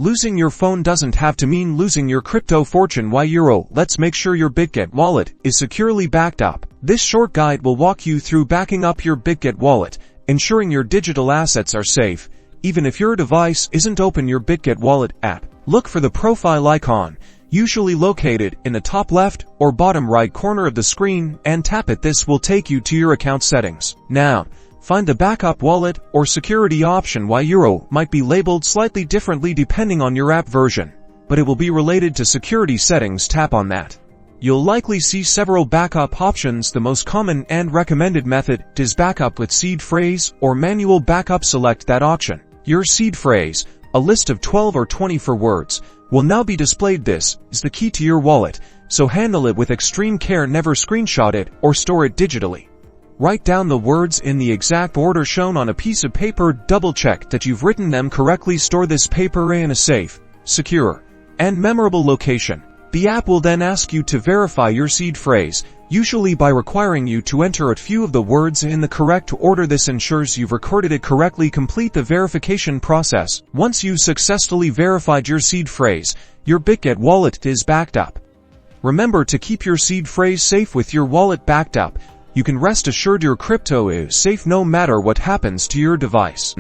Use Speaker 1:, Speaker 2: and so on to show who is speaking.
Speaker 1: Losing your phone doesn't have to mean losing your crypto fortune. Let's make sure your Bitget wallet is securely backed up. This short guide will walk you through backing up your Bitget wallet, ensuring your digital assets are safe, even if your device isn't open. Your Bitget wallet app. Look for the profile icon, usually located in the top left or bottom right corner of the screen, and tap it. This will take you to your account settings. Now, find the backup wallet or security option. Might be labeled slightly differently depending on your app version, but it will be related to security settings. Tap on that. You'll likely see several backup options. The most common and recommended method is backup with seed phrase or manual backup. Select that option. Your seed phrase, a list of 12 or 24 words, will now be displayed. This is the key to your wallet, so handle it with extreme care. Never screenshot it or store it digitally. Write down the words in the exact order shown on a piece of paper. Double check that you've written them correctly. Store this paper in a safe, secure, and memorable location. The app will then ask you to verify your seed phrase, usually by requiring you to enter a few of the words in the correct order. This ensures you've recorded it correctly. Complete the verification process. Once you've successfully verified your seed phrase, your Bitget wallet is backed up. Remember to keep your seed phrase safe. With your wallet backed up, you can rest assured your crypto is safe no matter what happens to your device.